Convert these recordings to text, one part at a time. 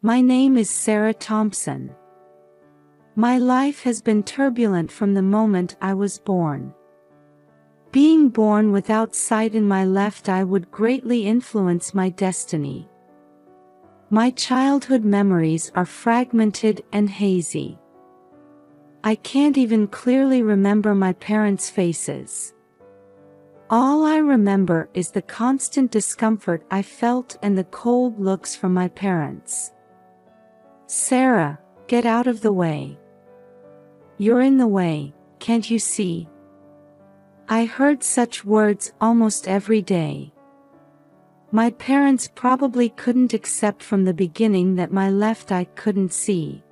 My name is Sarah Thompson. My life has been turbulent from the moment I was born. Being born without sight in my left eye would greatly influence my destiny. My childhood memories are fragmented and hazy. I can't even clearly remember my parents' faces. All I remember is the constant discomfort I felt and the cold looks from my parents. Sarah, get out of the way. You're in the way, can't you see? I heard such words almost every day. My parents probably couldn't accept from the beginning that my left eye couldn't see.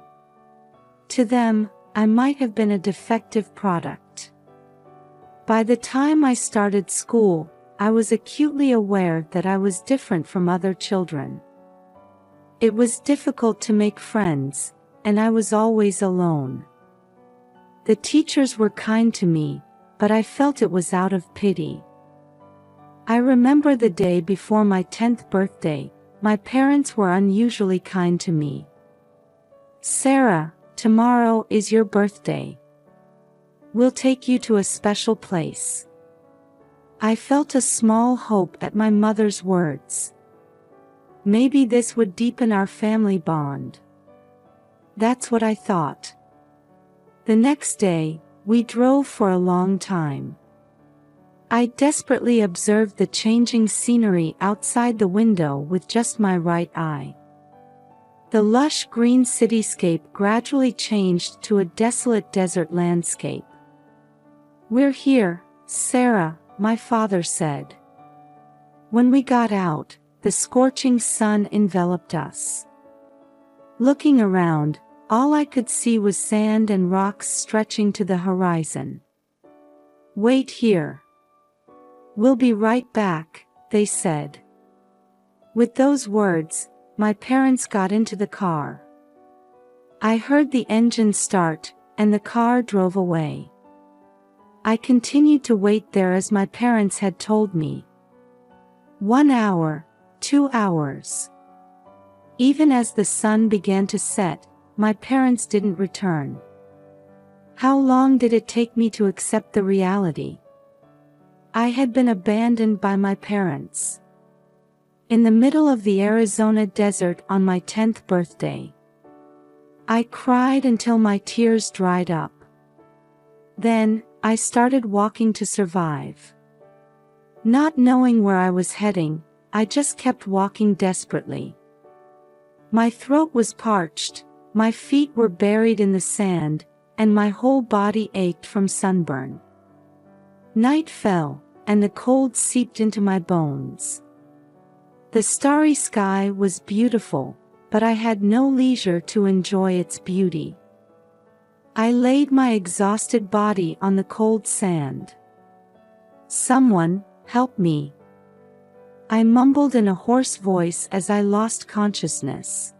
To them, I might have been a defective product. By the time I started school, I was acutely aware that I was different from other children. It was difficult to make friends, and I was always alone. The teachers were kind to me, but I felt it was out of pity. I remember the day before my 10th birthday, my parents were unusually kind to me. Sarah, tomorrow is your birthday. We'll take you to a special place. I felt a small hope at my mother's words. Maybe this would deepen our family bond. That's what I thought. The next day, we drove for a long time. I desperately observed the changing scenery outside the window with just my right eye. The lush green cityscape gradually changed to a desolate desert landscape. We're here, Sarah, my father said. When we got out, the scorching sun enveloped us. Looking around, all I could see was sand and rocks stretching to the horizon. Wait here. We'll be right back, they said. With those words, my parents got into the car. I heard the engine start, and the car drove away. I continued to wait there as my parents had told me. 1 hour, 2 hours. Even as the sun began to set, my parents didn't return. How long did it take me to accept the reality? I had been abandoned by my parents. In the middle of the Arizona desert on my 10th birthday. I cried until my tears dried up. Then, I started walking to survive. Not knowing where I was heading, I just kept walking desperately. My throat was parched, my feet were buried in the sand, and my whole body ached from sunburn. Night fell, and the cold seeped into my bones. The starry sky was beautiful, but I had no leisure to enjoy its beauty. I laid my exhausted body on the cold sand. Someone, help me. I mumbled in a hoarse voice as I lost consciousness.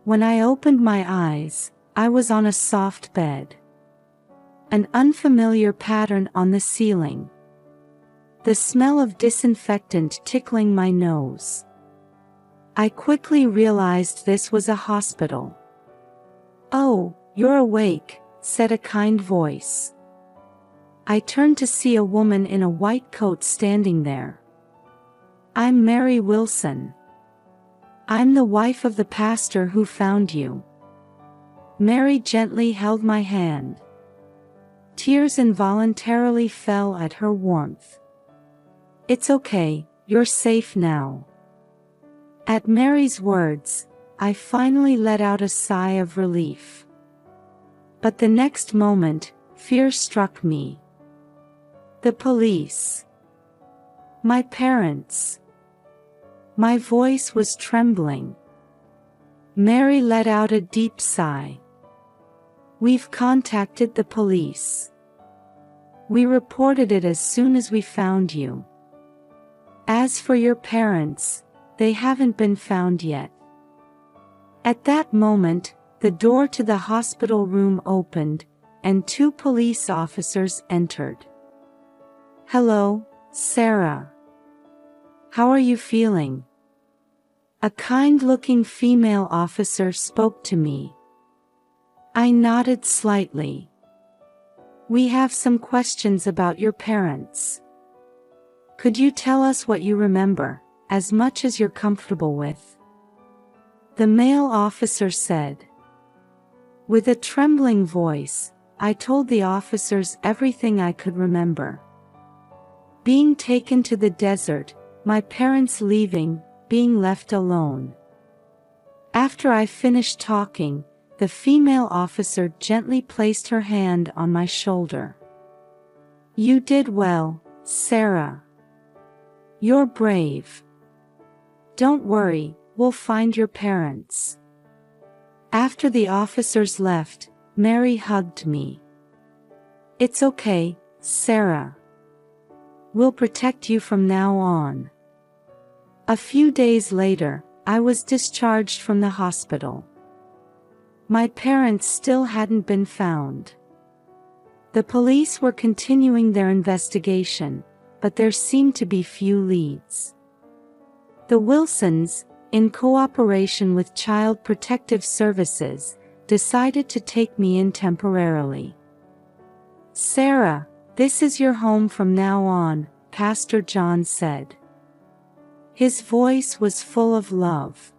When I opened my eyes, I was on a soft bed. An unfamiliar pattern on the ceiling. The smell of disinfectant tickling my nose. I quickly realized this was a hospital. "Oh, you're awake," said a kind voice. I turned to see a woman in a white coat standing there. "I'm Mary Wilson. I'm the wife of the pastor who found you." Mary gently held my hand. Tears involuntarily fell at her warmth. "It's okay, you're safe now." At Mary's words, I finally let out a sigh of relief. But the next moment, fear struck me. The police. My parents. My voice was trembling. Mary let out a deep sigh. "We've contacted the police. We reported it as soon as we found you. As for your parents, they haven't been found yet." At that moment, the door to the hospital room opened, and 2 police officers entered. "Hello, Sarah. How are you feeling?" A kind-looking female officer spoke to me. I nodded slightly. We have some questions about your parents. Could you tell us what you remember, as much as you're comfortable with? The male officer said. With a trembling voice, I told the officers everything I could remember. Being taken to the desert, my parents leaving, being left alone. After I finished talking, the female officer gently placed her hand on my shoulder. You did well, Sarah. You're brave. Don't worry, we'll find your parents. After the officers left, Mary hugged me. It's okay, Sarah. We'll protect you from now on. A few days later, I was discharged from the hospital. My parents still hadn't been found. The police were continuing their investigation, but there seemed to be few leads. The Wilsons, in cooperation with Child Protective Services, decided to take me in temporarily. Sarah, this is your home from now on, Pastor John said. His voice was full of love.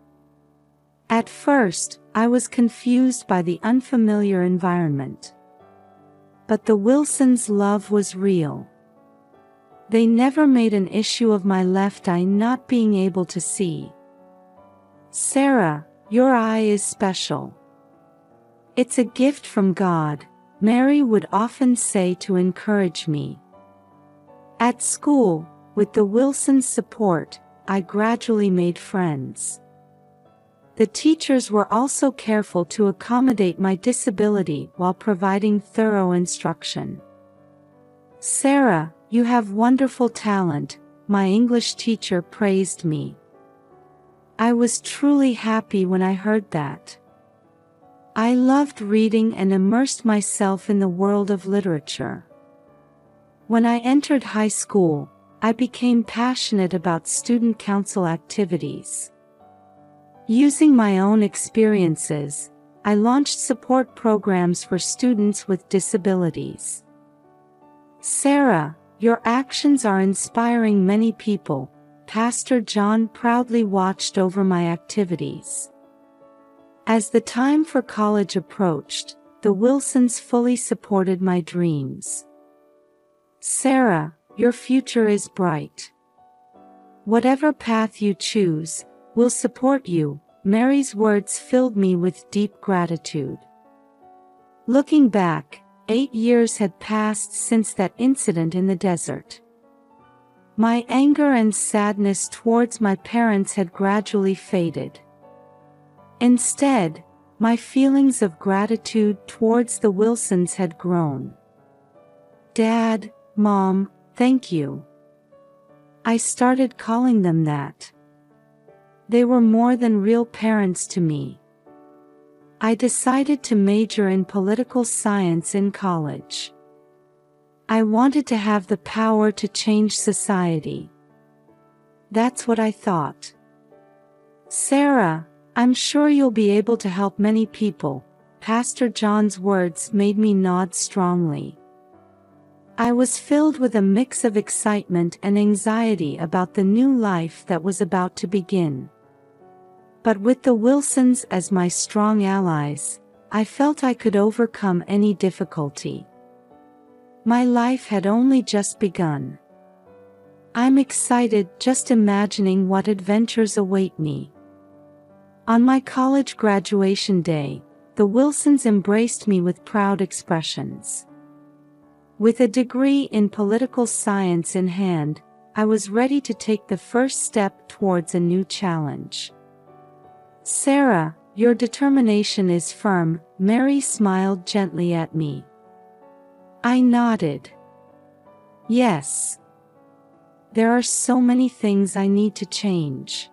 At first, I was confused by the unfamiliar environment. But the Wilsons' love was real. They never made an issue of my left eye not being able to see. Sarah, your eye is special. It's a gift from God, Mary would often say to encourage me. At school, with the Wilsons' support, I gradually made friends. The teachers were also careful to accommodate my disability while providing thorough instruction. Sarah, you have wonderful talent, my English teacher praised me. I was truly happy when I heard that. I loved reading and immersed myself in the world of literature. When I entered high school, I became passionate about student council activities. Using my own experiences, I launched support programs for students with disabilities. Sarah, your actions are inspiring many people, Pastor John proudly watched over my activities. As the time for college approached, the Wilsons fully supported my dreams. Sarah, your future is bright. Whatever path you choose, we'll support you, Mary's words filled me with deep gratitude. Looking back, 8 years had passed since that incident in the desert. My anger and sadness towards my parents had gradually faded. Instead, my feelings of gratitude towards the Wilsons had grown. Dad, Mom, thank you. I started calling them that. They were more than real parents to me. I decided to major in political science in college. I wanted to have the power to change society. That's what I thought. Sarah, I'm sure you'll be able to help many people. Pastor John's words made me nod strongly. I was filled with a mix of excitement and anxiety about the new life that was about to begin. But with the Wilsons as my strong allies, I felt I could overcome any difficulty. My life had only just begun. I'm excited just imagining what adventures await me. On my college graduation day, the Wilsons embraced me with proud expressions. With a degree in political science in hand, I was ready to take the first step towards a new challenge. Sarah, your determination is firm, Mary smiled gently at me. I nodded. Yes. There are so many things I need to change.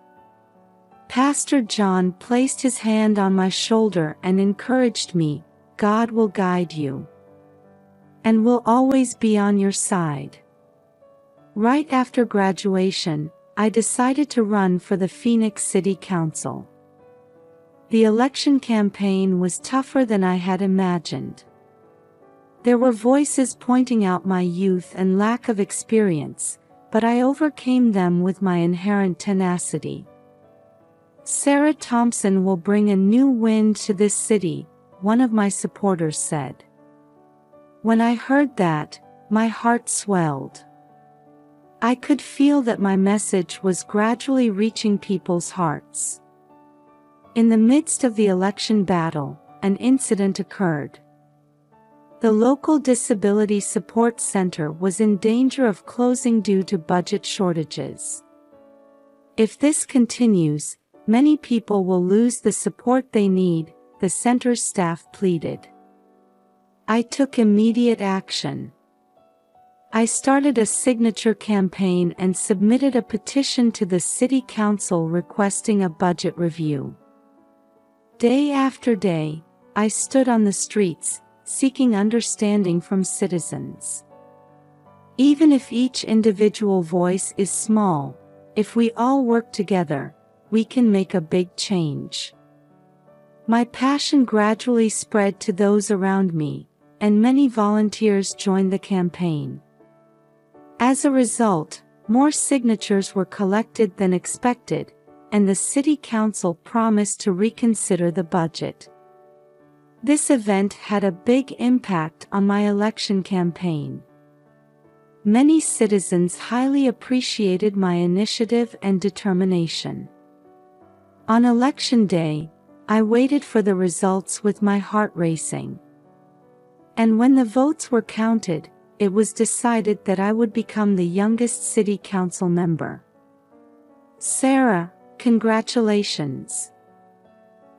Pastor John placed his hand on my shoulder and encouraged me, God will guide you. And will always be on your side. Right after graduation, I decided to run for the Phoenix City Council. The election campaign was tougher than I had imagined. There were voices pointing out my youth and lack of experience, but I overcame them with my inherent tenacity. "Sarah Thompson will bring a new wind to this city," one of my supporters said. When I heard that, my heart swelled. I could feel that my message was gradually reaching people's hearts. In the midst of the election battle, an incident occurred. The local disability support center was in danger of closing due to budget shortages. "If this continues, many people will lose the support they need," the center's staff pleaded. I took immediate action. I started a signature campaign and submitted a petition to the city council requesting a budget review. Day after day, I stood on the streets, seeking understanding from citizens. Even if each individual voice is small, if we all work together, we can make a big change. My passion gradually spread to those around me, and many volunteers joined the campaign. As a result, more signatures were collected than expected, and the city council promised to reconsider the budget. This event had a big impact on my election campaign. Many citizens highly appreciated my initiative and determination. On election day, I waited for the results with my heart racing. And when the votes were counted, it was decided that I would become the youngest city council member. "Sarah, congratulations."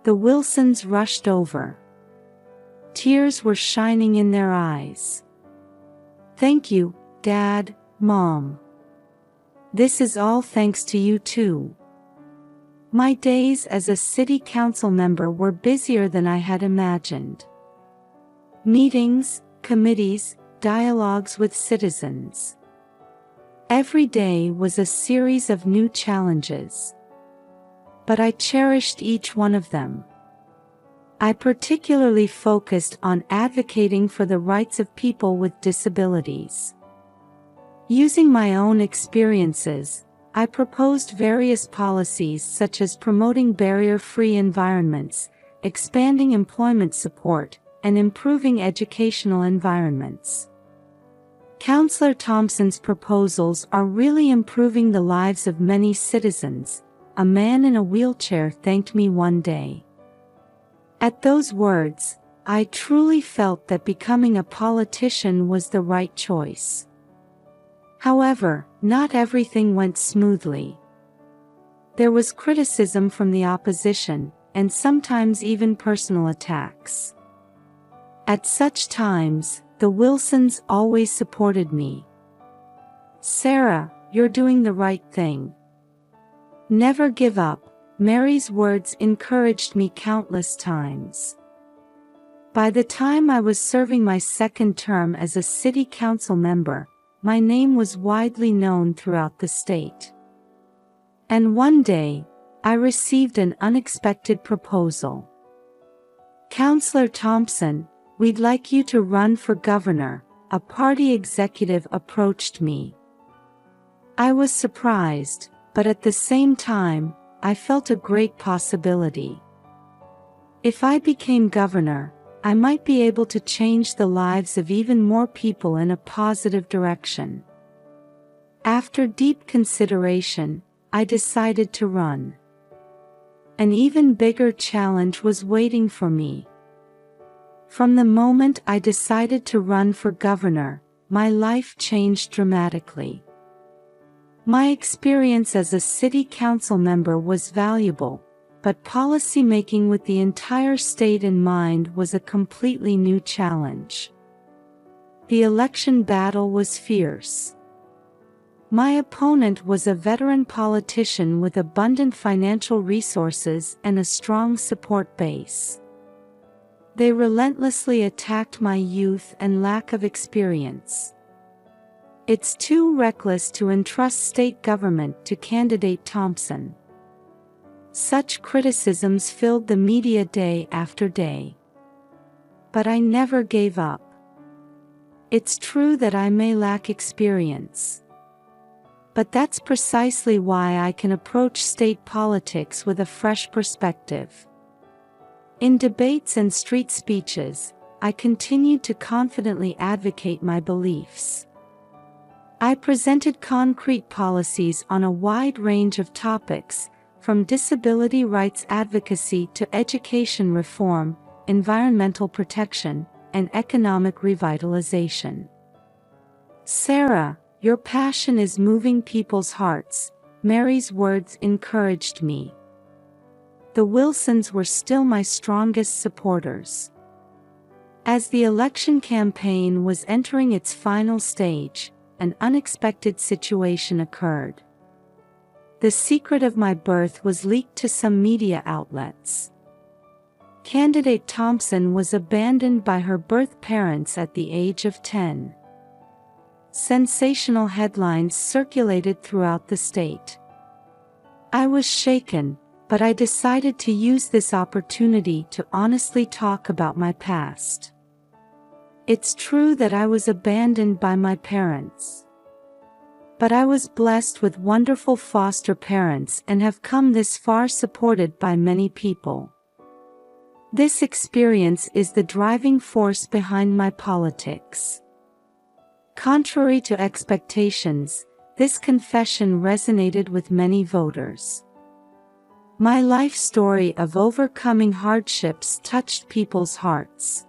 The Wilsons rushed over. Tears were shining in their eyes. "Thank you, Dad, Mom. This is all thanks to you too." My days as a city council member were busier than I had imagined. Meetings, committees, dialogues with citizens. Every day was a series of new challenges. But I cherished each one of them. I particularly focused on advocating for the rights of people with disabilities. Using my own experiences, I proposed various policies such as promoting barrier-free environments, expanding employment support, and improving educational environments. Councillor Thompson's proposals are really improving the lives of many citizens, a man in a wheelchair thanked me one day. At those words, I truly felt that becoming a politician was the right choice. However, not everything went smoothly. There was criticism from the opposition, and sometimes even personal attacks. At such times, the Wilsons always supported me. "Sarah, you're doing the right thing. Never give up," Mary's words encouraged me countless times. By the time I was serving my second term as a city council member, my name was widely known throughout the state. And one day, I received an unexpected proposal. "Councillor Thompson, we'd like you to run for governor," a party executive approached me. I was surprised, but at the same time, I felt a great possibility. If I became governor, I might be able to change the lives of even more people in a positive direction. After deep consideration, I decided to run. An even bigger challenge was waiting for me. From the moment I decided to run for governor, my life changed dramatically. My experience as a city council member was valuable, but policy making with the entire state in mind was a completely new challenge. The election battle was fierce. My opponent was a veteran politician with abundant financial resources and a strong support base. They relentlessly attacked my youth and lack of experience. It's too reckless to entrust state government to candidate Thompson. Such criticisms filled the media day after day. But I never gave up. It's true that I may lack experience. But that's precisely why I can approach state politics with a fresh perspective. In debates and street speeches, I continued to confidently advocate my beliefs. I presented concrete policies on a wide range of topics, from disability rights advocacy to education reform, environmental protection, and economic revitalization. "Sarah, your passion is moving people's hearts," Mary's words encouraged me. The Wilsons were still my strongest supporters. As the election campaign was entering its final stage, an unexpected situation occurred. The secret of my birth was leaked to some media outlets. Candidate Thompson was abandoned by her birth parents at the age of 10. Sensational headlines circulated throughout the state. I was shaken, but I decided to use this opportunity to honestly talk about my past. It's true that I was abandoned by my parents. But I was blessed with wonderful foster parents and have come this far supported by many people. This experience is the driving force behind my politics. Contrary to expectations, this confession resonated with many voters. My life story of overcoming hardships touched people's hearts.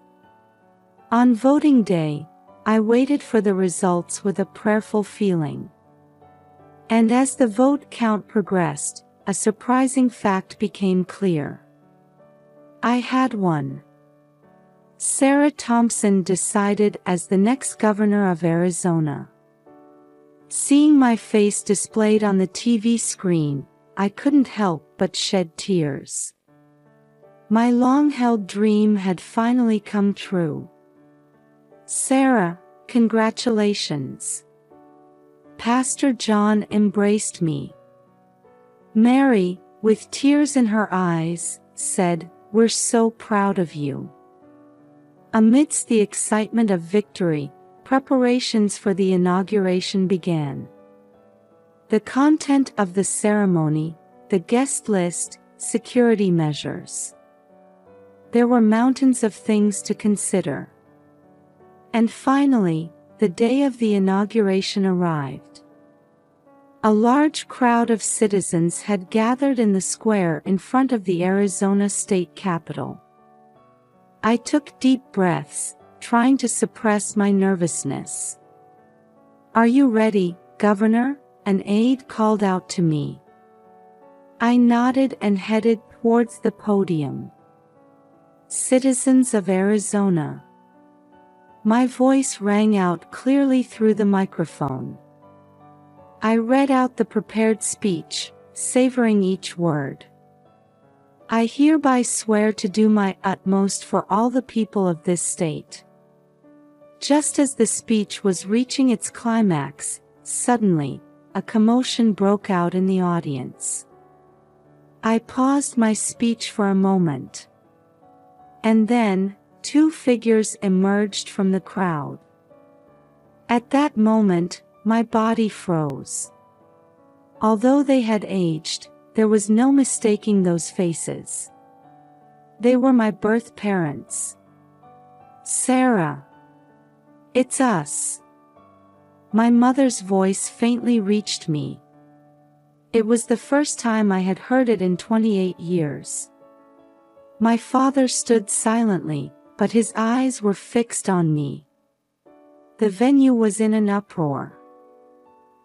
On voting day, I waited for the results with a prayerful feeling. And as the vote count progressed, a surprising fact became clear. I had won. Sarah Thompson decided as the next governor of Arizona. Seeing my face displayed on the TV screen, I couldn't help but shed tears. My long-held dream had finally come true. "Sarah, congratulations." Pastor John embraced me. Mary, with tears in her eyes, said, "We're so proud of you." Amidst the excitement of victory, preparations for the inauguration began. The content of the ceremony, the guest list, security measures. There were mountains of things to consider. And finally, the day of the inauguration arrived. A large crowd of citizens had gathered in the square in front of the Arizona State Capitol. I took deep breaths, trying to suppress my nervousness. "Are you ready, Governor?" an aide called out to me. I nodded and headed towards the podium. "Citizens of Arizona." My voice rang out clearly through the microphone. I read out the prepared speech, savoring each word. "I hereby swear to do my utmost for all the people of this state." Just as the speech was reaching its climax, suddenly, a commotion broke out in the audience. I paused my speech for a moment. And then, two figures emerged from the crowd. At that moment, my body froze. Although they had aged, there was no mistaking those faces. They were my birth parents. "Sarah. It's us." My mother's voice faintly reached me. It was the first time I had heard it in 28 years. My father stood silently, but his eyes were fixed on me. The venue was in an uproar.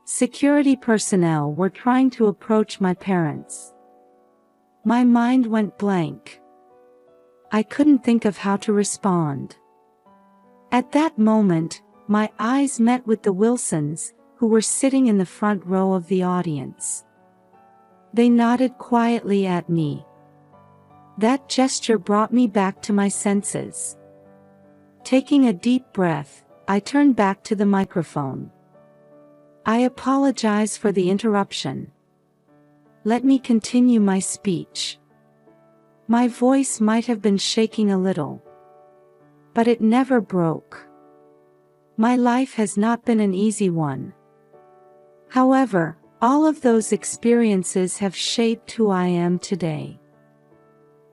Security personnel were trying to approach my parents. My mind went blank. I couldn't think of how to respond. At that moment, my eyes met with the Wilsons, who were sitting in the front row of the audience. They nodded quietly at me. That gesture brought me back to my senses. Taking a deep breath, I turned back to the microphone. I apologize for the interruption. Let me continue my speech. My voice might have been shaking a little, but it never broke. My life has not been an easy one. However, all of those experiences have shaped who I am today.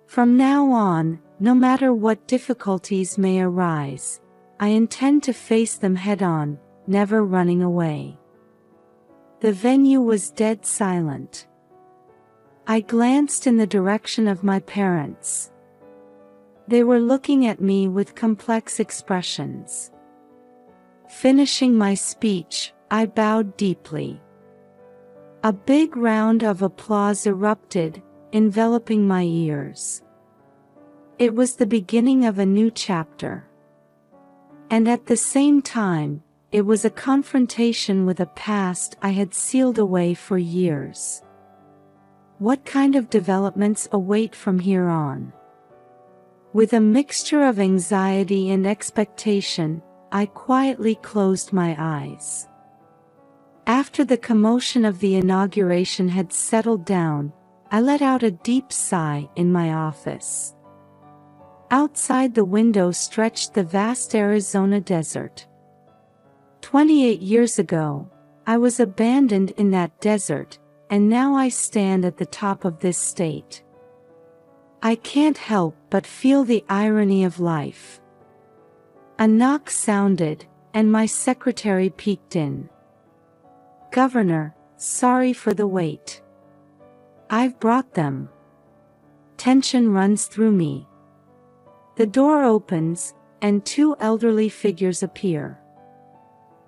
From now on, no matter what difficulties may arise, I intend to face them head-on, never running away. The venue was dead silent. I glanced in the direction of my parents. They were looking at me with complex expressions. Finishing my speech, I bowed deeply. A big round of applause erupted, enveloping my ears. It was the beginning of a new chapter. And at the same time, it was a confrontation with a past I had sealed away for years. What kind of developments await from here on? With a mixture of anxiety and expectation, I quietly closed my eyes. After the commotion of the inauguration had settled down, I let out a deep sigh in my office. Outside the window stretched the vast Arizona desert. 28 years ago, I was abandoned in that desert, and now I stand at the top of this state. I can't help but feel the irony of life. A knock sounded, and my secretary peeked in. "Governor, sorry for the wait. I've brought them." Tension runs through me. The door opens, and two elderly figures appear.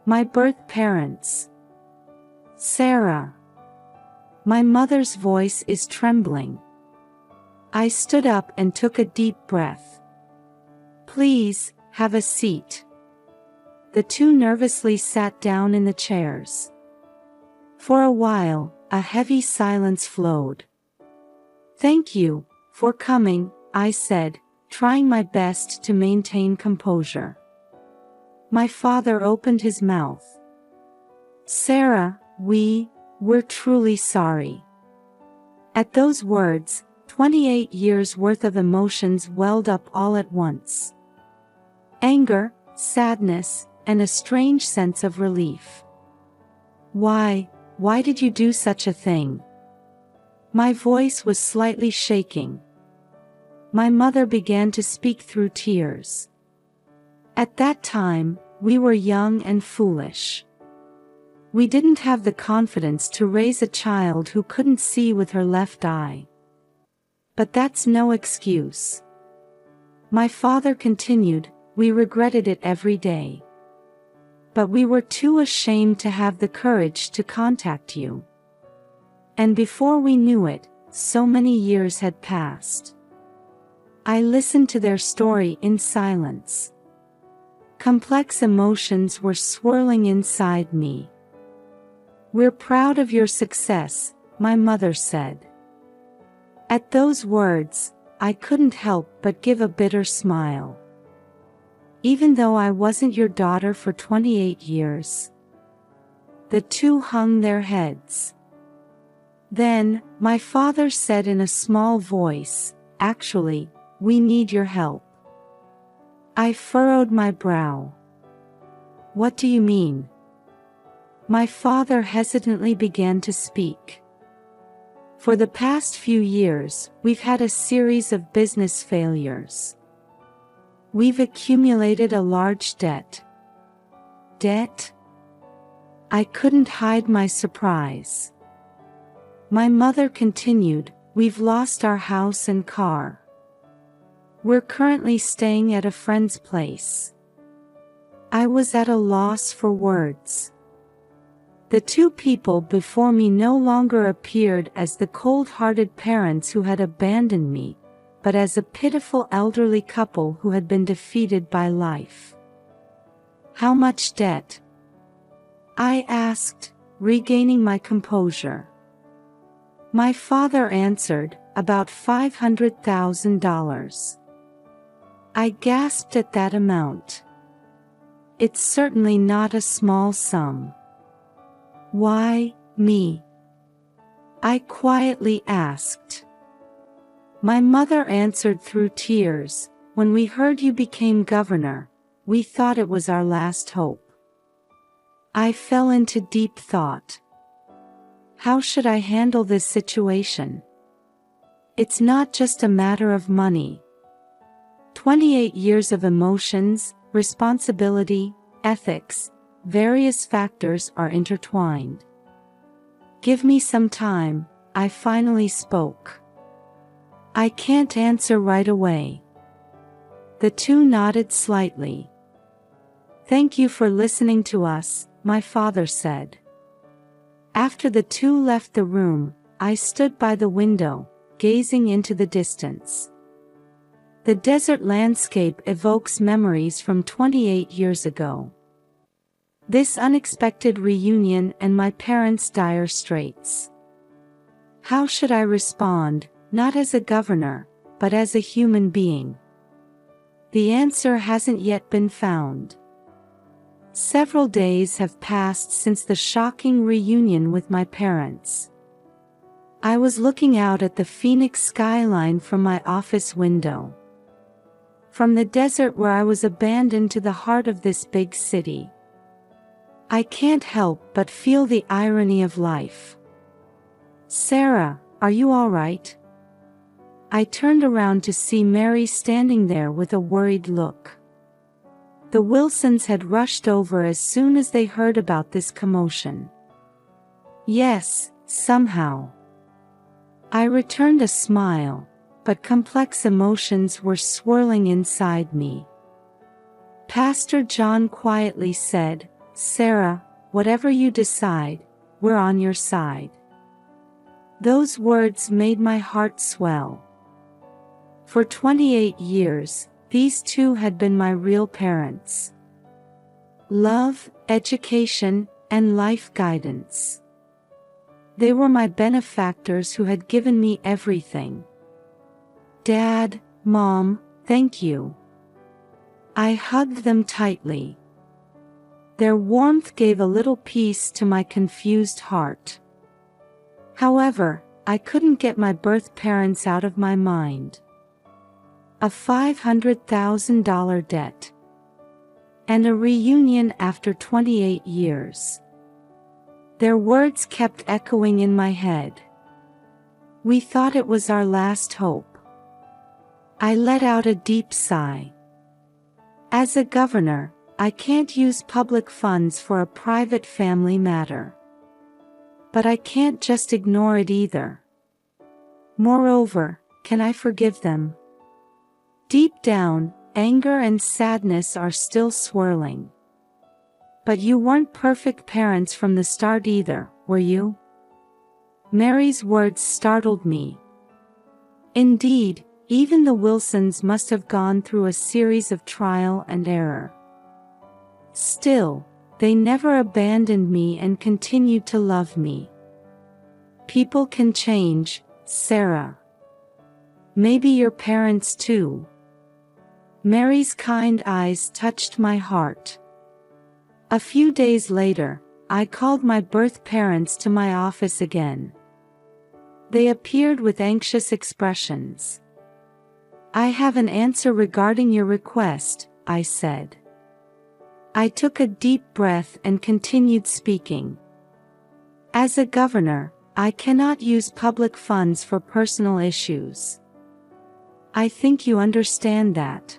My birth parents. Sarah. My mother's voice is trembling. I stood up and took a deep breath. "Please, have a seat." The two nervously sat down in the chairs. For a while, a heavy silence flowed. "Thank you for coming," I said, trying my best to maintain composure. My father opened his mouth. "Sarah, we're truly sorry." At those words, 28 years worth of emotions welled up all at once. Anger, sadness, and a strange sense of relief. Why did you do such a thing?" My voice was slightly shaking. My mother began to speak through tears. At that time, we were young and foolish. We didn't have the confidence to raise a child who couldn't see with her left eye. But that's no excuse. My father continued, "We regretted it every day. But we were too ashamed to have the courage to contact you." And before we knew it, so many years had passed. I listened to their story in silence. Complex emotions were swirling inside me. "We're proud of your success," my mother said. At those words, I couldn't help but give a bitter smile. Even though I wasn't your daughter for 28 years. The two hung their heads. Then, my father said in a small voice, "Actually, we need your help." I furrowed my brow. "What do you mean?" My father hesitantly began to speak. "For the past few years, we've had a series of business failures. We've accumulated a large debt." "Debt?" I couldn't hide my surprise. My mother continued, "We've lost our house and car. We're currently staying at a friend's place." I was at a loss for words. The two people before me no longer appeared as the cold-hearted parents who had abandoned me, but as a pitiful elderly couple who had been defeated by life. "How much debt?" I asked, regaining my composure. My father answered, "About $500,000. I gasped at that amount. It's certainly not a small sum. Why, me? I quietly asked. My mother answered through tears, when we heard you became governor, we thought it was our last hope. I fell into deep thought. How should I handle this situation? It's not just a matter of money. 28 years of emotions, responsibility, ethics, various factors are intertwined. Give me some time, I finally spoke. I can't answer right away. The two nodded slightly. Thank you for listening to us, my father said. After the two left the room, I stood by the window, gazing into the distance. The desert landscape evokes memories from 28 years ago. This unexpected reunion and my parents' dire straits. How should I respond, not as a governor, but as a human being? The answer hasn't yet been found. Several days have passed since the shocking reunion with my parents. I was looking out at the Phoenix skyline from my office window. From the desert where I was abandoned to the heart of this big city. I can't help but feel the irony of life. Sarah, are you all right? I turned around to see Mary standing there with a worried look. The Wilsons had rushed over as soon as they heard about this commotion. Yes, somehow. I returned a smile, but complex emotions were swirling inside me. Pastor John quietly said, Sarah, whatever you decide, we're on your side. Those words made my heart swell. For 28 years, these two had been my real parents. Love, education, and life guidance. They were my benefactors who had given me everything. Dad, Mom, thank you. I hugged them tightly. Their warmth gave a little peace to my confused heart. However, I couldn't get my birth parents out of my mind. A $500,000 debt. And a reunion after 28 years. Their words kept echoing in my head. We thought it was our last hope. I let out a deep sigh. As a governor, I can't use public funds for a private family matter. But I can't just ignore it either. Moreover, can I forgive them? Deep down, anger and sadness are still swirling. But you weren't perfect parents from the start either, were you? Mary's words startled me. Indeed, even the Wilsons must have gone through a series of trial and error. Still, they never abandoned me and continued to love me. People can change, Sarah. Maybe your parents too. Mary's kind eyes touched my heart. A few days later, I called my birth parents to my office again. They appeared with anxious expressions. I have an answer regarding your request, I said. I took a deep breath and continued speaking. As a governor, I cannot use public funds for personal issues. I think you understand that.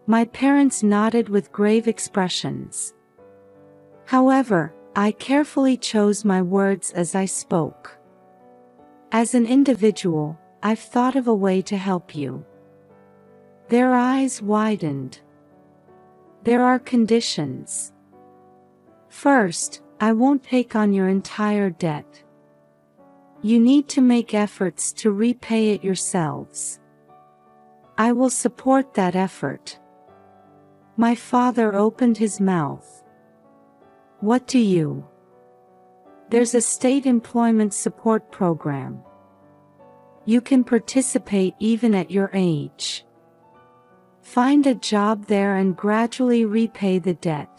My parents nodded with grave expressions. However, I carefully chose my words as I spoke. As an individual, I've thought of a way to help you. Their eyes widened. There are conditions. First, I won't take on your entire debt. You need to make efforts to repay it yourselves. I will support that effort. My father opened his mouth. What do you? There's a state employment support program. You can participate even at your age. Find a job there and gradually repay the debt.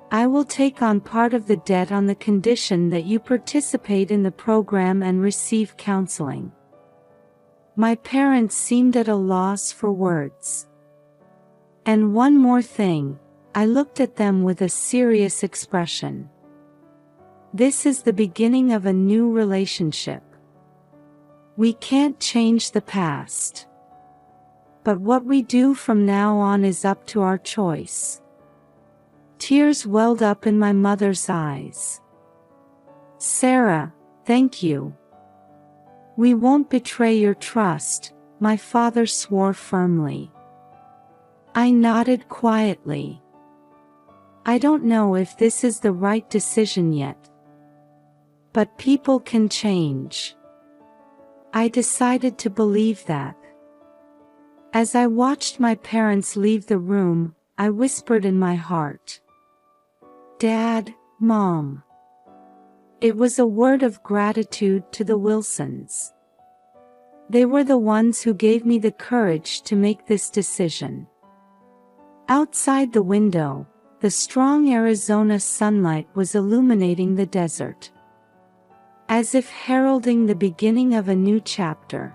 I will take on part of the debt on the condition that you participate in the program and receive counseling." My parents seemed at a loss for words. "And one more thing," I looked at them with a serious expression. "This is the beginning of a new relationship. We can't change the past. But what we do from now on is up to our choice." Tears welled up in my mother's eyes. "Sarah, thank you. We won't betray your trust," my father swore firmly. I nodded quietly. "I don't know if this is the right decision yet. But people can change." I decided to believe that. As I watched my parents leave the room, I whispered in my heart, "Dad, Mom." It was a word of gratitude to the Wilsons. They were the ones who gave me the courage to make this decision. Outside the window, the strong Arizona sunlight was illuminating the desert, as if heralding the beginning of a new chapter.